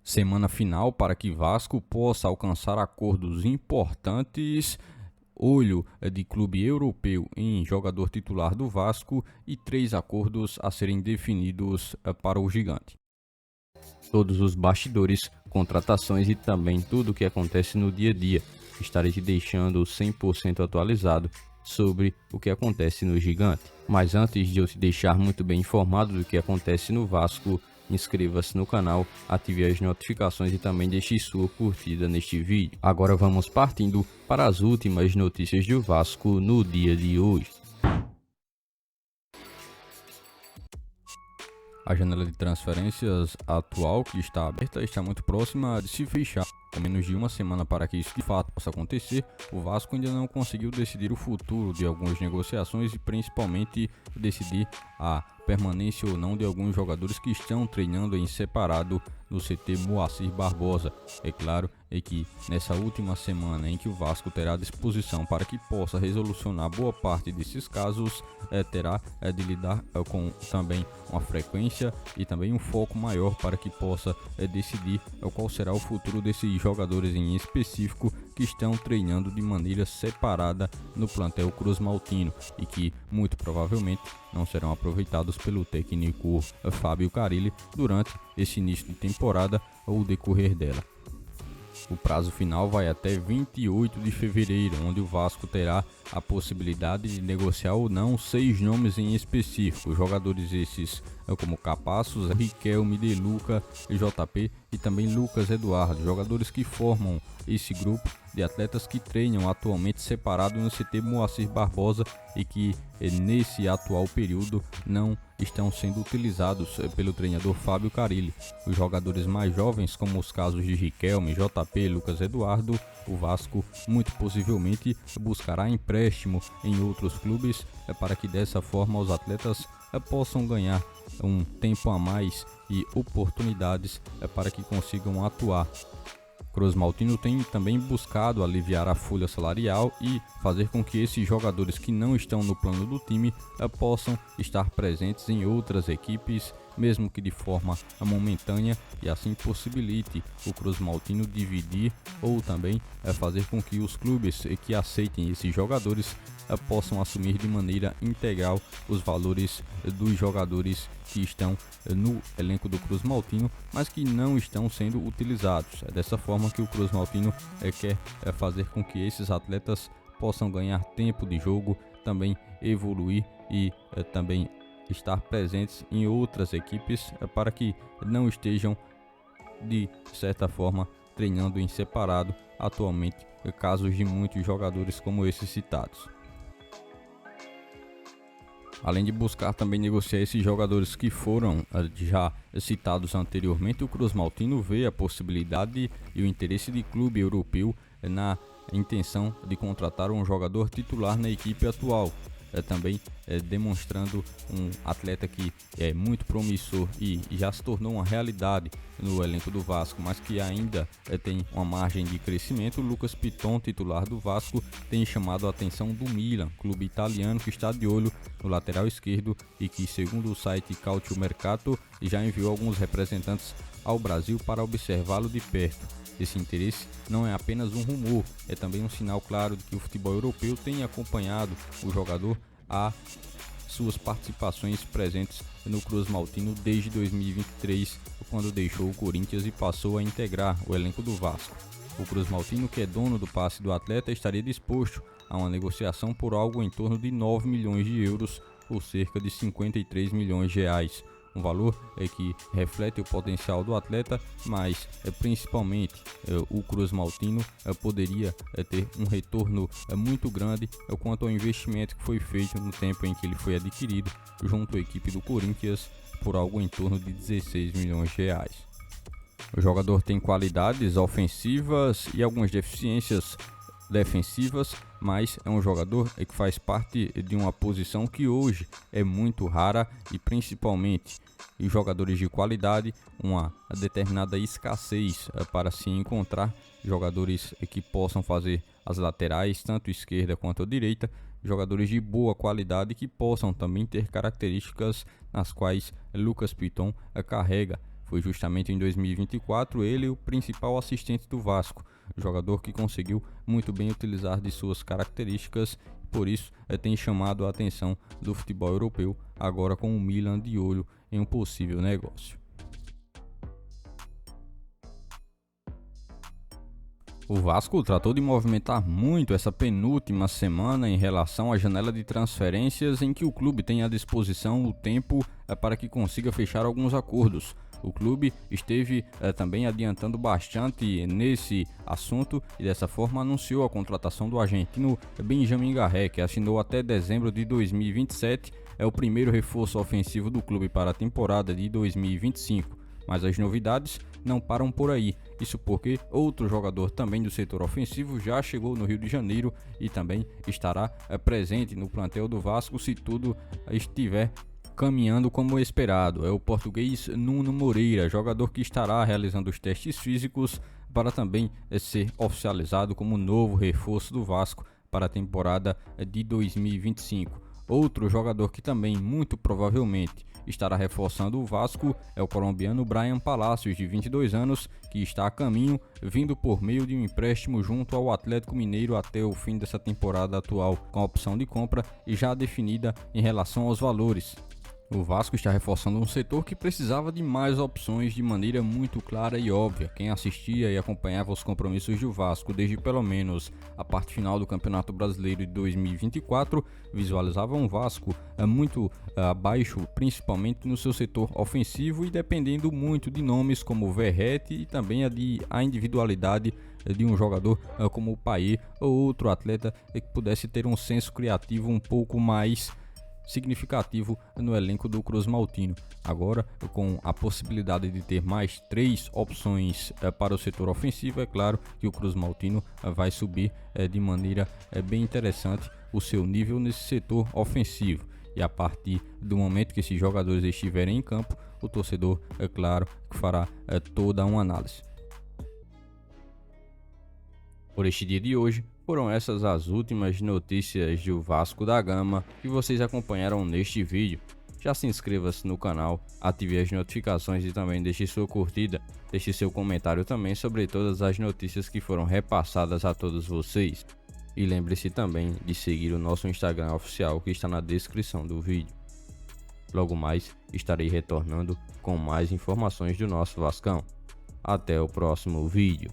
Semana final para que Vasco possa alcançar acordos importantes. Olho de clube europeu em jogador titular do Vasco e 3 acordos a serem definidos para o gigante. Todos os bastidores, contratações e também tudo o que acontece no dia a dia. Estarei te deixando 100% atualizado sobre o que acontece no gigante. Mas antes de eu te deixar muito bem informado do que acontece no Vasco, inscreva-se no canal, ative as notificações e também deixe sua curtida neste vídeo. Agora vamos partindo para as últimas notícias do Vasco no dia de hoje. A janela de transferências atual, que está aberta, está muito próxima de se fechar. Com menos de uma semana para que isso de fato possa acontecer, o Vasco ainda não conseguiu decidir o futuro de algumas negociações e principalmente decidir a permanência ou não de alguns jogadores que estão treinando em separado no CT Moacir Barbosa. É claro que nessa última semana em que o Vasco terá disposição para que possa resolucionar boa parte desses casos, terá de lidar com também uma frequência e também um foco maior para que possa decidir qual será o futuro desses jogadores em específico que estão treinando de maneira separada no plantel Cruz Maltino e que muito provavelmente não serão aproveitados pelo técnico Fábio Carilli durante esse início de temporada ou o decorrer dela. O prazo final vai até 28 de fevereiro, onde o Vasco terá a possibilidade de negociar ou não 6 nomes em específico. Jogadores esses como Capaços, Riquelme, De Luca, JP e também Lucas Eduardo. Jogadores que formam esse grupo de atletas que treinam atualmente separado no CT Moacir Barbosa e que nesse atual período não estão sendo utilizados pelo treinador Fábio Carilli. Os jogadores mais jovens, como os casos de Riquelme, JP e Lucas Eduardo, o Vasco muito possivelmente buscará empréstimo em outros clubes para que dessa forma os atletas possam ganhar um tempo a mais e oportunidades para que consigam atuar. Cruz Maltino tem também buscado aliviar a folha salarial e fazer com que esses jogadores que não estão no plano do time possam estar presentes em outras equipes, mesmo que de forma momentânea, e assim possibilite o Cruz Maltino dividir ou também fazer com que os clubes que aceitem esses jogadores possam assumir de maneira integral os valores dos jogadores que estão no elenco do Cruz Maltino, mas que não estão sendo utilizados. É dessa forma que o Cruz Maltino quer fazer com que esses atletas possam ganhar tempo de jogo, também evoluir e também estar presentes em outras equipes para que não estejam de certa forma treinando em separado atualmente, casos de muitos jogadores como esses citados. Além de buscar também negociar esses jogadores que foram já citados anteriormente, o Cruz Maltino vê a possibilidade e o interesse de clube europeu na intenção de contratar um jogador titular na equipe atual. Também demonstrando um atleta que é muito promissor e já se tornou uma realidade no elenco do Vasco, mas que ainda tem uma margem de crescimento. O Lucas Piton, titular do Vasco, tem chamado a atenção do Milan, clube italiano que está de olho no lateral esquerdo e que, segundo o site Calcio Mercato, já enviou alguns representantes ao Brasil para observá-lo de perto. Esse interesse não é apenas um rumor, é também um sinal claro de que o futebol europeu tem acompanhado o jogador a suas participações presentes no Cruz Maltino desde 2023, quando deixou o Corinthians e passou a integrar o elenco do Vasco. O Cruz Maltino, que é dono do passe do atleta, estaria disposto a uma negociação por algo em torno de 9 milhões de euros, ou cerca de 53 milhões de reais. Um valor que reflete o potencial do atleta, mas principalmente o Cruz Maltino poderia ter um retorno muito grande quanto ao investimento que foi feito no tempo em que ele foi adquirido junto à equipe do Corinthians por algo em torno de 16 milhões de reais. O jogador tem qualidades ofensivas e algumas deficiências defensivas, mas é um jogador que faz parte de uma posição que hoje é muito rara e principalmente em jogadores de qualidade, uma determinada escassez para se encontrar jogadores que possam fazer as laterais, tanto esquerda quanto direita, jogadores de boa qualidade que possam também ter características nas quais Lucas Piton carrega, Foi justamente em 2024 ele o principal assistente do Vasco, jogador que conseguiu muito bem utilizar de suas características, por isso tem chamado a atenção do futebol europeu, agora com o Milan de olho em um possível negócio. O Vasco tratou de movimentar muito essa penúltima semana em relação à janela de transferências, em que o clube tem à disposição o tempo para que consiga fechar alguns acordos. O clube esteve também adiantando bastante nesse assunto e dessa forma anunciou a contratação do argentino Benjamin Garré, que assinou até dezembro de 2027, é o primeiro reforço ofensivo do clube para a temporada de 2025. Mas as novidades não param por aí, isso porque outro jogador também do setor ofensivo já chegou no Rio de Janeiro e também estará presente no plantel do Vasco se tudo estiver caminhando como esperado. É o português Nuno Moreira, jogador que estará realizando os testes físicos para também ser oficializado como novo reforço do Vasco para a temporada de 2025. Outro jogador que também muito provavelmente estará reforçando o Vasco é o colombiano Bryan Palacios, de 22 anos, que está a caminho, vindo por meio de um empréstimo junto ao Atlético Mineiro até o fim dessa temporada atual, com a opção de compra e já definida em relação aos valores. O Vasco está reforçando um setor que precisava de mais opções de maneira muito clara e óbvia. Quem assistia e acompanhava os compromissos do Vasco desde pelo menos a parte final do Campeonato Brasileiro de 2024 visualizava um Vasco muito abaixo, principalmente no seu setor ofensivo e dependendo muito de nomes como o Verratti e também a individualidade de um jogador como o Payet ou outro atleta que pudesse ter um senso criativo um pouco mais significativo no elenco do Cruz Maltino. Agora, com a possibilidade de ter mais 3 opções para o setor ofensivo, é claro que o Cruz Maltino vai subir de maneira bem interessante o seu nível nesse setor ofensivo. E a partir do momento que esses jogadores estiverem em campo, o torcedor, é claro, que fará toda uma análise. Por este dia de hoje, foram essas as últimas notícias do Vasco da Gama que vocês acompanharam neste vídeo. Já se inscreva-se no canal, ative as notificações e também deixe sua curtida. Deixe seu comentário também sobre todas as notícias que foram repassadas a todos vocês. E lembre-se também de seguir o nosso Instagram oficial que está na descrição do vídeo. Logo mais estarei retornando com mais informações do nosso Vascão. Até o próximo vídeo.